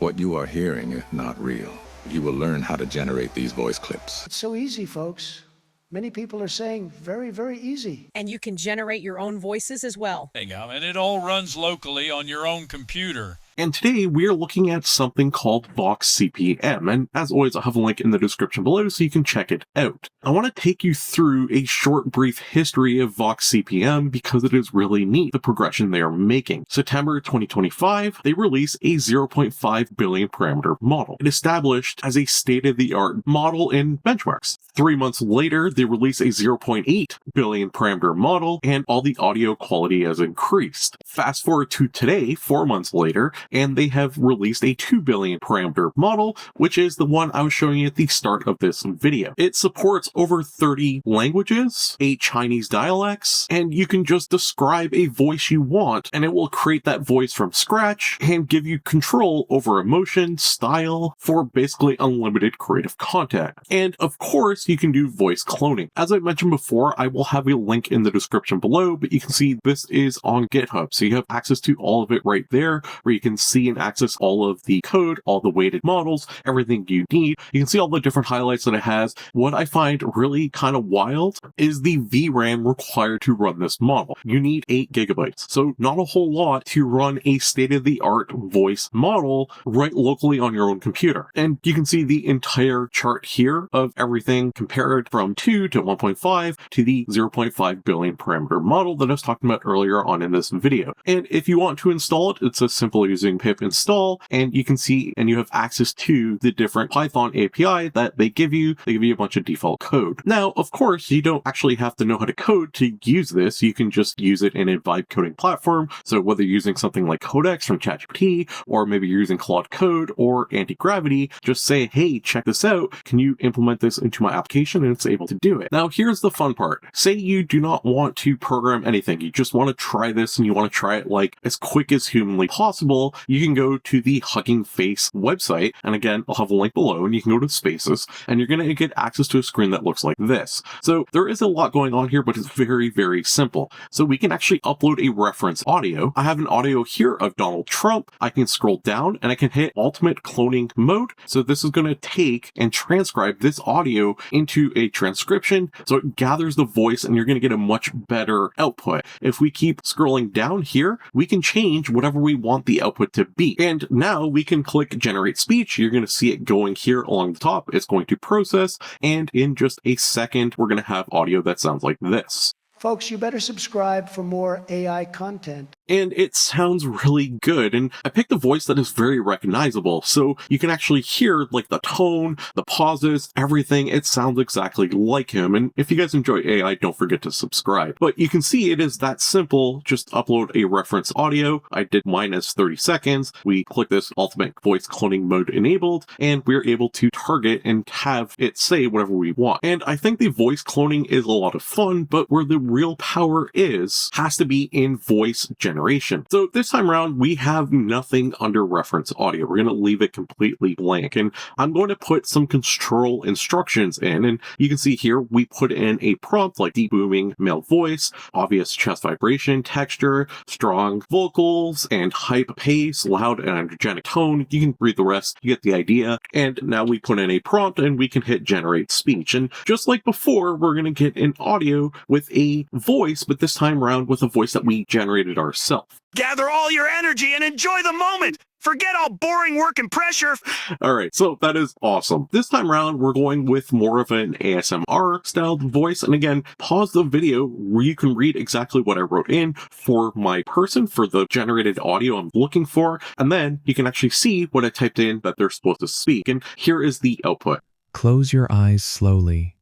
What you are hearing is not real. You will learn how to generate these voice clips. It's so easy, folks. Many people are saying very, very easy. And you can generate your own voices as well. And it all runs locally on your own computer. And today we are looking at something called Vox CPM, and as always I'll have a link in the description below so you can check it out. I want to take you through a short brief history of Vox CPM because it is really neat, the progression they are making. September 2025, they release a 0.5 billion parameter model. It established as a state-of-the-art model in benchmarks. 3 months later, they release a 0.8 billion parameter model, and all the audio quality has increased. Fast forward to today, 4 months later, and they have released a 2 billion parameter model, which is the one I was showing you at the start of this video. It supports over 30 languages, 8 Chinese dialects, and you can just describe a voice you want, and it will create that voice from scratch and give you control over emotion, style, for basically unlimited creative content. And of course, you can do voice cloning. As I mentioned before, I will have a link in the description below, but you can see this is on GitHub, so you have access to all of it right there, where you can see and access all of the code, all the weighted models, everything you need. You can see all the different highlights that it has. What I find really kind of wild is the VRAM required to run this model. You need 8 gigabytes, so not a whole lot to run a state-of-the-art voice model right locally on your own computer. And you can see the entire chart here of everything compared from 2 to 1.5 to the 0.5 billion parameter model that I was talking about earlier on in this video. And if you want to install it, it's as simple as using pip install, and you can see and you have access to the different Python API that they give you. They give you a bunch of default code. Now, of course, you don't actually have to know how to code to use this. You can just use it in a vibe coding platform. So whether you're using something like Codex from ChatGPT, or maybe you're using Claude Code or Anti-Gravity, just say, hey, check this out. Can you implement this into my application? And it's able to do it. Now, here's the fun part. Say you do not want to program anything. You just want to try this and you want to try it like as quick as humanly possible. You can go to the Hugging Face website. And again, I'll have a link below, and you can go to Spaces, and you're going to get access to a screen that looks like this. So there is a lot going on here, but it's very, very simple. So we can actually upload a reference audio. I have an audio here of Donald Trump. I can scroll down and I can hit ultimate cloning mode. So this is going to take and transcribe this audio into a transcription. So it gathers the voice and you're going to get a much better output. If we keep scrolling down here, we can change whatever we want the output to be. And now we can click generate speech. You're going to see it going here along the top. It's going to process, and in just a second, we're going to have audio that sounds like this. Folks, you better subscribe for more AI content. And it sounds really good. And I picked a voice that is very recognizable. So you can actually hear like the tone, the pauses, everything. It sounds exactly like him. And if you guys enjoy AI, don't forget to subscribe. But you can see it is that simple. Just upload a reference audio. I did mine as 30 seconds. We click this ultimate voice cloning mode enabled, and we're able to target and have it say whatever we want. And I think the voice cloning is a lot of fun, but where the real power has to be in voice generation. So this time around, we have nothing under reference audio. We're going to leave it completely blank, and I'm going to put some control instructions in. And you can see here, we put in a prompt like deep booming male voice, obvious chest vibration, texture, strong vocals, and hype pace, loud and energetic tone. You can read the rest, you get the idea. And now we put in a prompt and we can hit generate speech. And just like before, we're going to get an audio with a voice, but this time around with a voice that we generated ourselves. Gather all your energy and enjoy the moment. Forget all boring work and pressure. All right, so that is awesome. This time around, we're going with more of an ASMR styled voice. And again, pause the video where you can read exactly what I wrote in for my person, for the generated audio I'm looking for. And then you can actually see what I typed in that they're supposed to speak. And here is the output. Close your eyes slowly.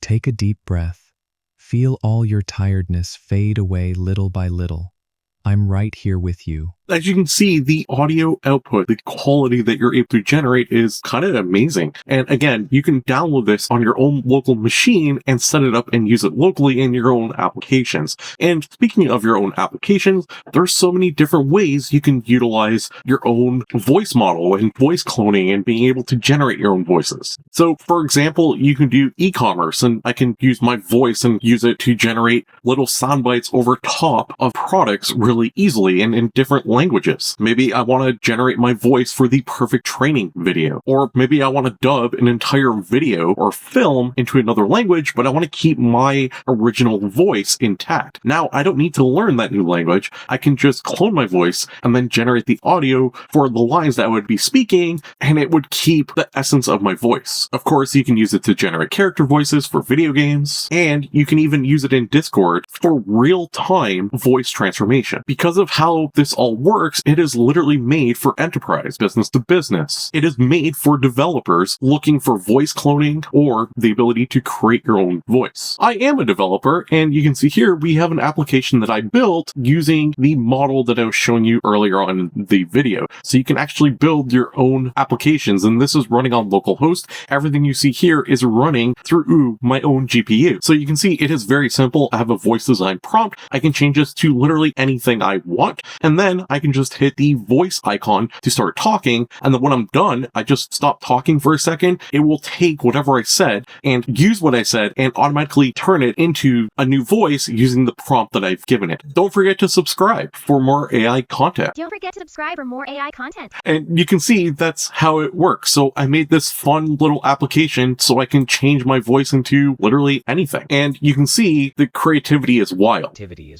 Take a deep breath. Feel all your tiredness fade away little by little. I'm right here with you. As you can see, the audio output, the quality that you're able to generate is kind of amazing. And again, you can download this on your own local machine and set it up and use it locally in your own applications. And speaking of your own applications, there's so many different ways you can utilize your own voice model and voice cloning and being able to generate your own voices. So for example, you can do e-commerce, and I can use my voice and use it to generate little sound bites over top of products really easily and in different languages. Maybe I want to generate my voice for the perfect training video, or maybe I want to dub an entire video or film into another language, but I want to keep my original voice intact. Now, I don't need to learn that new language. I can just clone my voice and then generate the audio for the lines that I would be speaking, and it would keep the essence of my voice. Of course, you can use it to generate character voices for video games, and you can even use it in Discord for real-time voice transformation. Because of how this all works, it is literally made for enterprise, business to business. It is made for developers looking for voice cloning or the ability to create your own voice. I am a developer, and you can see here we have an application that I built using the model that I was showing you earlier on in the video. So you can actually build your own applications, and this is running on localhost. Everything you see here is running through my own GPU. So you can see it is very simple. I have a voice design prompt. I can change this to literally anything I want, and then I can just hit the voice icon to start talking, and then when I'm done, I just stop talking for a second. It will take whatever I said and use what I said and automatically turn it into a new voice using the prompt that I've given it. Don't forget to subscribe for more AI content. Don't forget to subscribe for more AI content. And you can see that's how it works. So I made this fun little application so I can change my voice into literally anything. And you can see the creativity is wild. Creativity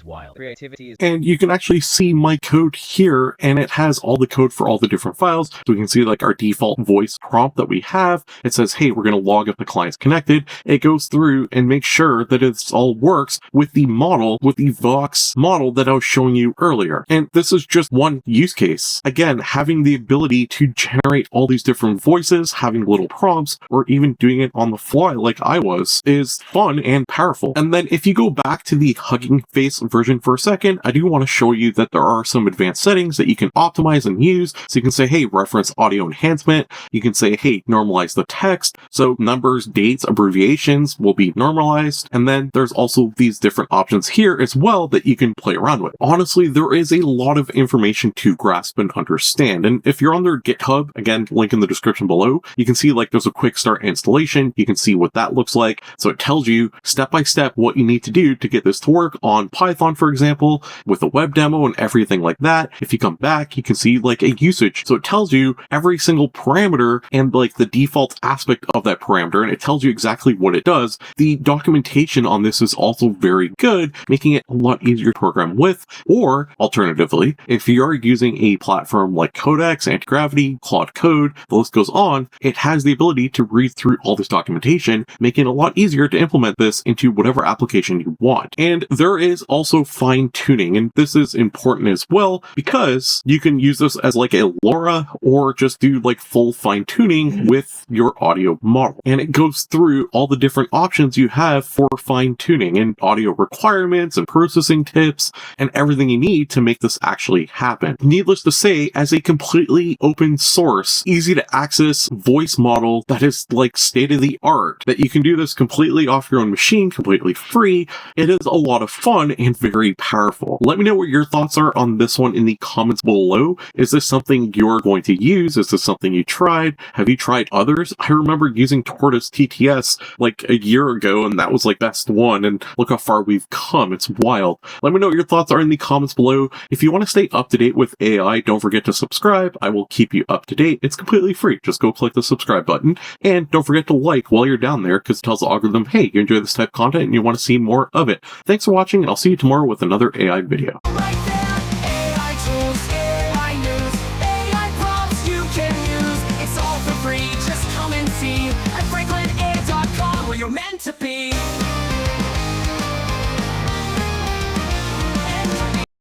is And you can actually see my code here, and it has all the code for all the different files. So we can see like our default voice prompt that we have. It says, hey, we're going to log if the client's connected. It goes through and makes sure that it all works with the model, with the Vox model that I was showing you earlier. And this is just one use case. Again, having the ability to generate all these different voices, having little prompts, or even doing it on the fly like I was, is fun and powerful. And then if you go back to the Hugging Face version for a second, I do want to show you that there are some advanced settings that you can optimize and use. So you can say, hey, reference audio enhancement. You can say, hey, normalize the text. So numbers, dates, abbreviations will be normalized. And then there's also these different options here as well that you can play around with. Honestly, there is a lot of information to grasp and understand. And if you're on their GitHub, again, link in the description below, you can see like there's a quick start installation. You can see what that looks like. So it tells you step by step what you need to do to get this to work on Python, for example, with a web demo and everything like that. If you come back, you can see like a usage. So it tells you every single parameter and like the default aspect of that parameter, and it tells you exactly what it does. The documentation on this is also very good, making it a lot easier to program with. Or alternatively, if you're using a platform like Codex, Antigravity, Claude Code, the list goes on, it has the ability to read through all this documentation, making it a lot easier to implement this into whatever application you want. And there is also fine tuning, and this is important as well because you can use this as like a LoRa or just do like full fine tuning with your audio model. And it goes through all the different options you have for fine tuning and audio requirements and processing tips and everything you need to make this actually happen. Needless to say, as a completely open source, easy to access voice model that is like state of the art, that you can do this completely off your own machine, completely free, it is a lot of fun and very powerful. Let me know what your thoughts are on this one in the comments below. Is this something you're going to use? Is this something you tried? Have you tried others? I remember using Tortoise TTS like a year ago, and that was like best one, and look how far we've come. It's wild. Let me know what your thoughts are in the comments below. If you want to stay up to date with AI, don't forget to subscribe. I will keep you up to date. It's completely free. Just go click the subscribe button, and don't forget to like while you're down there because it tells the algorithm, hey, you enjoy this type of content and you want to see more of it. Thanks for watching, and I'll see you tomorrow with another AI video. AI tools, AI news, AI prompts you can use. It's all for free. Just come and see at FranklinAI.com where you're meant to be.